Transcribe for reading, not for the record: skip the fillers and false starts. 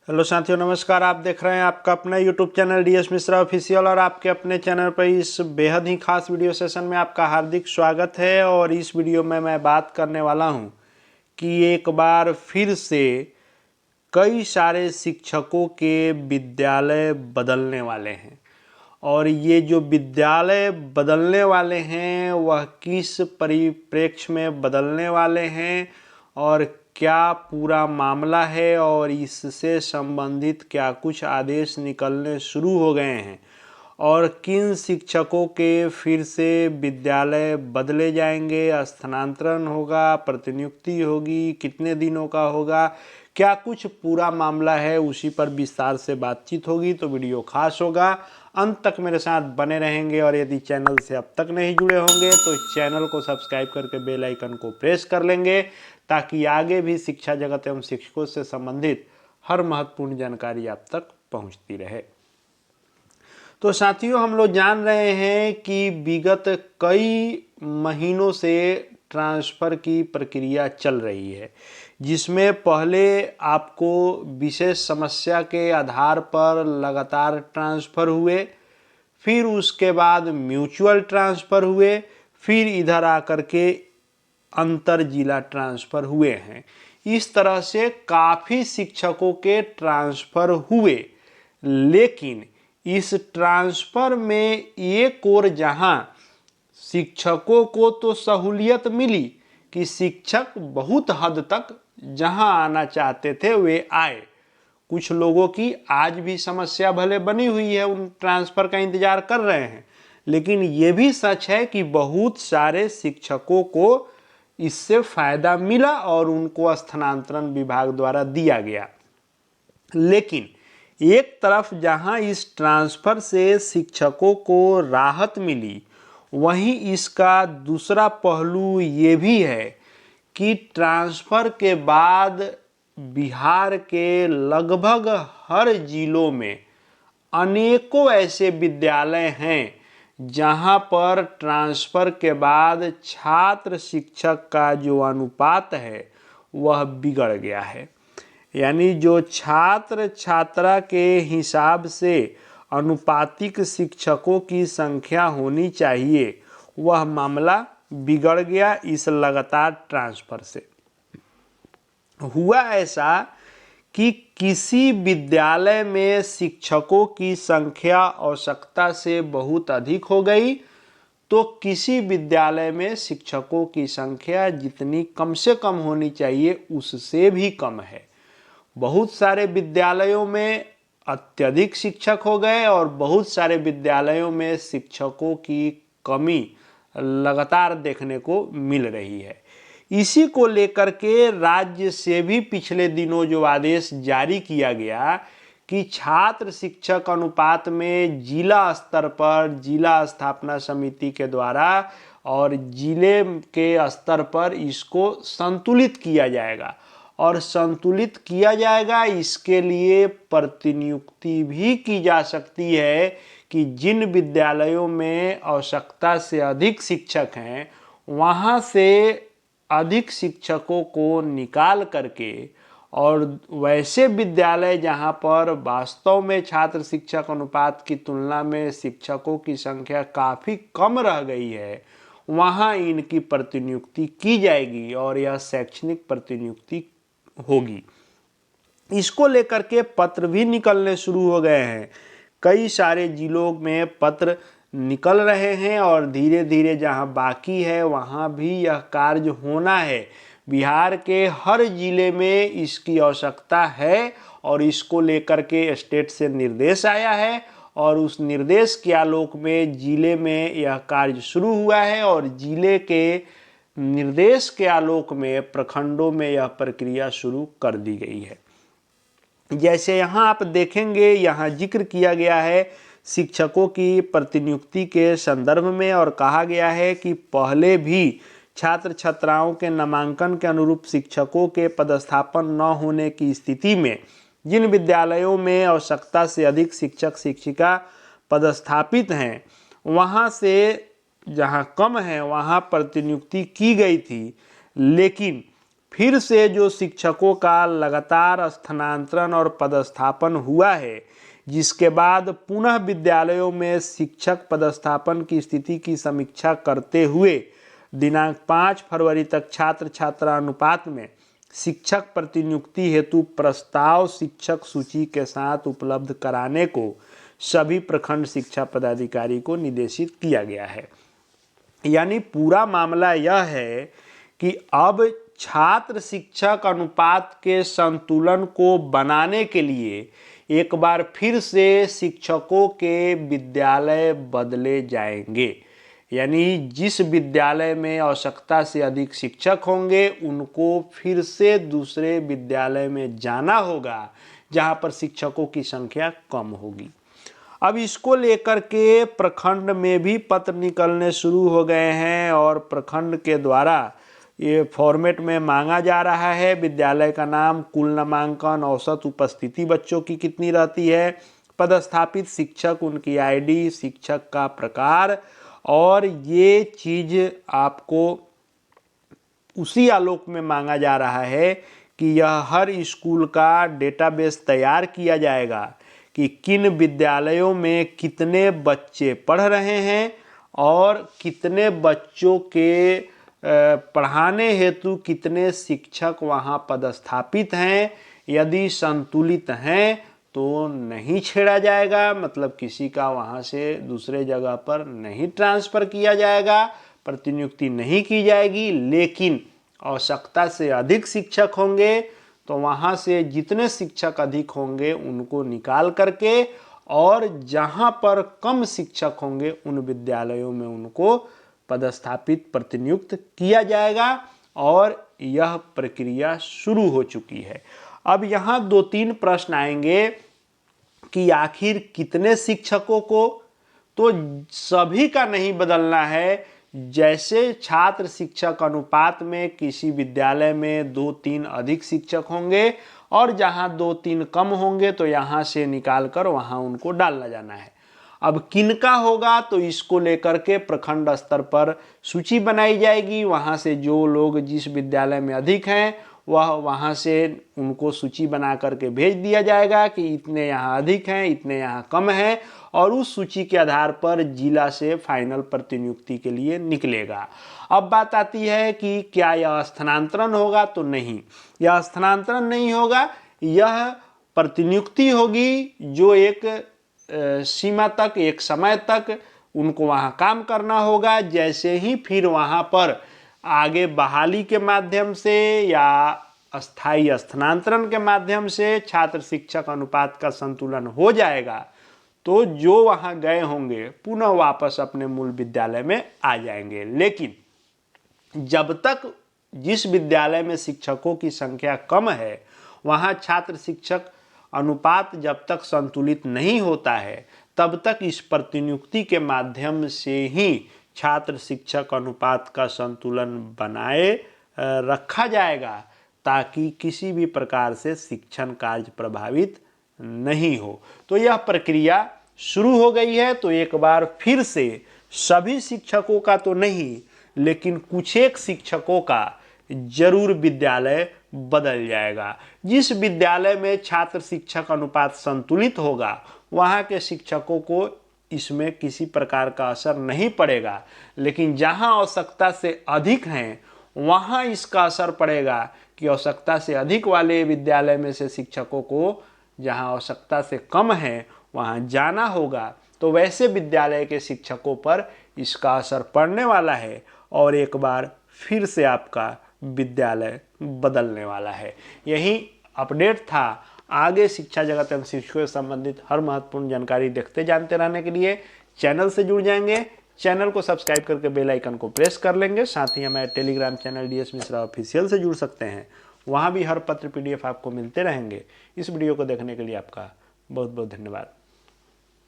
Hello साथियों, नमस्कार। आप देख रहे हैं आपका अपना YouTube channel DS Mishra official और आपके अपने चैनल पर इस बेहद ही खास वीडियो सेशन में आपका हार्दिक स्वागत है। और इस वीडियो में मैं बात करने वाला हूं कि एक बार फिर से कई सारे शिक्षकों के विद्यालय बदलने वाले हैं। और ये जो विद्यालय बदलने वाले हैं वह किस परिप्रेक्ष्य में बदलने वाले हैं और क्या पूरा मामला है और इससे संबंधित क्या कुछ आदेश निकलने शुरू हो गए हैं और किन शिक्षकों के फिर से विद्यालय बदले जाएंगे, स्थानांतरण होगा, प्रतिनियुक्ति होगी, कितने दिनों का होगा, क्या कुछ पूरा मामला है, उसी पर विस्तार से बातचीत होगी। तो वीडियो खास होगा, अंत तक मेरे साथ बने रहेंगे। और यदि चैनल से अब तक नहीं जुड़े होंगे तो चैनल को सब्सक्राइब करके बेल आइकन को प्रेस कर लेंगे ताकि आगे भी शिक्षा जगत एवं शिक्षकों से संबंधित हर महत्वपूर्ण जानकारी आप तक पहुंचती रहे। तो साथियों, हम लोग जान रहे हैं कि विगत कई महीनों से ट्रांसफ़र की प्रक्रिया चल रही है, जिसमें पहले आपको विशेष समस्या के आधार पर लगातार ट्रांसफ़र हुए, फिर उसके बाद म्यूचुअल ट्रांसफ़र हुए, फिर इधर आकर के अंतर जिला ट्रांसफ़र हुए हैं। इस तरह से काफ़ी शिक्षकों के ट्रांसफ़र हुए, लेकिन इस ट्रांसफ़र में एक और जहां शिक्षकों को तो सहूलियत मिली कि शिक्षक बहुत हद तक जहां आना चाहते थे वे आए। कुछ लोगों की आज भी समस्या भले बनी हुई है, उन ट्रांसफ़र का इंतजार कर रहे हैं, लेकिन ये भी सच है कि बहुत सारे शिक्षकों को इससे फायदा मिला और उनको स्थानांतरण विभाग द्वारा दिया गया। लेकिन एक तरफ जहां इस ट्रांसफ़र से शिक्षकों को राहत मिली, वहीं इसका दूसरा पहलू ये भी है कि ट्रांसफ़र के बाद बिहार के लगभग हर जिलों में अनेकों ऐसे विद्यालय हैं जहां पर ट्रांसफ़र के बाद छात्र शिक्षक का जो अनुपात है वह बिगड़ गया है। यानी जो छात्र छात्रा के हिसाब से अनुपातिक शिक्षकों की संख्या होनी चाहिए, वह मामला बिगड़ गया इस लगातार ट्रांसफ़र से। हुआ ऐसा कि किसी विद्यालय में शिक्षकों की संख्या आवश्यकता से बहुत अधिक हो गई, तो किसी विद्यालय में शिक्षकों की संख्या जितनी कम से कम होनी चाहिए उससे भी कम है। बहुत सारे विद्यालयों में अत्यधिक शिक्षक हो गए और बहुत सारे विद्यालयों में शिक्षकों की कमी लगातार देखने को मिल रही है। इसी को लेकर के राज्य से भी पिछले दिनों जो आदेश जारी किया गया कि छात्र शिक्षक अनुपात में जिला स्तर पर जिला स्थापना समिति के द्वारा और जिले के स्तर पर इसको संतुलित किया जाएगा। और संतुलित किया जाएगा, इसके लिए प्रतिनियुक्ति भी की जा सकती है कि जिन विद्यालयों में आवश्यकता से अधिक शिक्षक हैं वहाँ से अधिक शिक्षकों को निकाल करके और वैसे विद्यालय जहाँ पर वास्तव में छात्र शिक्षक अनुपात की तुलना में शिक्षकों की संख्या काफ़ी कम रह गई है, वहाँ इनकी प्रतिनियुक्ति की जाएगी और यह शैक्षणिक प्रतिनियुक्ति होगी। इसको लेकर के पत्र भी निकलने शुरू हो गए हैं। कई सारे जिलों में पत्र निकल रहे हैं और धीरे धीरे जहां बाकी है वहां भी यह कार्य होना है। बिहार के हर जिले में इसकी आवश्यकता है और इसको लेकर के स्टेट से निर्देश आया है और उस निर्देश के आलोक में जिले में यह कार्य शुरू हुआ है और जिले के निर्देश के आलोक में प्रखंडों में यह प्रक्रिया शुरू कर दी गई है। जैसे यहाँ आप देखेंगे, यहाँ जिक्र किया गया है शिक्षकों की प्रतिनियुक्ति के संदर्भ में और कहा गया है कि पहले भी छात्र छात्राओं के नामांकन के अनुरूप शिक्षकों के पदस्थापन न होने की स्थिति में जिन विद्यालयों में आवश्यकता से अधिक शिक्षक शिक्षिका पदस्थापित हैं, वहाँ से जहाँ कम है वहाँ प्रतिनियुक्ति की गई थी, लेकिन फिर से जो शिक्षकों का लगातार स्थानांतरण और पदस्थापन हुआ है, जिसके बाद पुनः विद्यालयों में शिक्षक पदस्थापन की स्थिति की समीक्षा करते हुए दिनांक 5 फरवरी तक छात्र छात्रा अनुपात में शिक्षक प्रतिनियुक्ति हेतु प्रस्ताव शिक्षक सूची के साथ उपलब्ध कराने को सभी प्रखंड शिक्षा पदाधिकारी को निर्देशित किया गया है। यानी पूरा मामला यह है कि अब छात्र शिक्षक अनुपात के संतुलन को बनाने के लिए एक बार फिर से शिक्षकों के विद्यालय बदले जाएंगे। यानी जिस विद्यालय में आवश्यकता से अधिक शिक्षक होंगे उनको फिर से दूसरे विद्यालय में जाना होगा जहां पर शिक्षकों की संख्या कम होगी। अब इसको लेकर के प्रखंड में भी पत्र निकलने शुरू हो गए हैं और प्रखंड के द्वारा ये फॉर्मेट में मांगा जा रहा है विद्यालय का नाम, कुल नामांकन, औसत उपस्थिति बच्चों की कितनी रहती है, पदस्थापित शिक्षक, उनकी आईडी, शिक्षक का प्रकार। और ये चीज़ आपको उसी आलोक में मांगा जा रहा है कि यह हर स्कूल का डेटाबेस तैयार किया जाएगा कि किन विद्यालयों में कितने बच्चे पढ़ रहे हैं और कितने बच्चों के पढ़ाने हेतु कितने शिक्षक वहाँ पदस्थापित हैं। यदि संतुलित हैं तो नहीं छेड़ा जाएगा, मतलब किसी का वहाँ से दूसरे जगह पर नहीं ट्रांसफ़र किया जाएगा, प्रतिनियुक्ति नहीं की जाएगी। लेकिन आवश्यकता से अधिक शिक्षक होंगे तो वहाँ से जितने शिक्षक अधिक होंगे उनको निकाल करके और जहाँ पर कम शिक्षक होंगे उन विद्यालयों में उनको पदस्थापित प्रतिनियुक्त किया जाएगा और यह प्रक्रिया शुरू हो चुकी है। अब यहाँ 2-3 प्रश्न आएंगे कि आखिर कितने शिक्षकों को, तो सभी का नहीं बदलना है। जैसे छात्र शिक्षक अनुपात में किसी विद्यालय में 2-3 अधिक शिक्षक होंगे और जहाँ 2-3 कम होंगे तो यहाँ से निकाल कर वहाँ उनको डालना जाना है। अब किनका होगा तो इसको लेकर के प्रखंड स्तर पर सूची बनाई जाएगी। वहाँ से जो लोग जिस विद्यालय में अधिक हैं वह वहाँ से उनको सूची बना करके भेज दिया जाएगा कि इतने यहाँ अधिक हैं, इतने यहाँ कम हैं, और उस सूची के आधार पर जिला से फाइनल प्रतिनियुक्ति के लिए निकलेगा। अब बात आती है कि क्या यह स्थानांतरण होगा, तो नहीं, यह स्थानांतरण नहीं होगा, यह प्रतिनियुक्ति होगी जो एक सीमा तक, एक समय तक उनको वहाँ काम करना होगा। जैसे ही फिर वहाँ पर आगे बहाली के माध्यम से या अस्थायी स्थानांतरण के माध्यम से छात्र शिक्षक अनुपात का संतुलन हो जाएगा तो जो वहाँ गए होंगे पुनः वापस अपने मूल विद्यालय में आ जाएंगे। लेकिन जब तक जिस विद्यालय में शिक्षकों की संख्या कम है वहाँ छात्र शिक्षक अनुपात जब तक संतुलित नहीं होता है तब तक इस प्रतिनियुक्ति के माध्यम से ही छात्र शिक्षक अनुपात का संतुलन बनाए रखा जाएगा ताकि किसी भी प्रकार से शिक्षण कार्य प्रभावित नहीं हो। तो यह प्रक्रिया शुरू हो गई है। तो एक बार फिर से सभी शिक्षकों का तो नहीं लेकिन कुछ एक शिक्षकों का जरूर विद्यालय बदल जाएगा। जिस विद्यालय में छात्र शिक्षक अनुपात संतुलित होगा वहाँ के शिक्षकों को इसमें किसी प्रकार का असर नहीं पड़ेगा, लेकिन जहाँ आवश्यकता से अधिक हैं वहाँ इसका असर पड़ेगा कि आवश्यकता से अधिक वाले विद्यालय में से शिक्षकों को जहाँ आवश्यकता से कम है वहाँ जाना होगा। तो वैसे विद्यालय के शिक्षकों पर इसका असर पड़ने वाला है और एक बार फिर से आपका विद्यालय बदलने वाला है। यही अपडेट था। आगे शिक्षा जगत एवं शिक्षकों से संबंधित हर महत्वपूर्ण जानकारी देखते जानते रहने के लिए चैनल से जुड़ जाएंगे। चैनल को सब्सक्राइब करके बेल आइकन को प्रेस कर लेंगे। साथ ही हमारे Telegram channel DS Mishra official से जुड़ सकते हैं। वहाँ भी हर पत्र PDF आपको मिलते रहेंगे। इस वीडियो को देखने के लिए आपका बहुत बहुत धन्यवाद।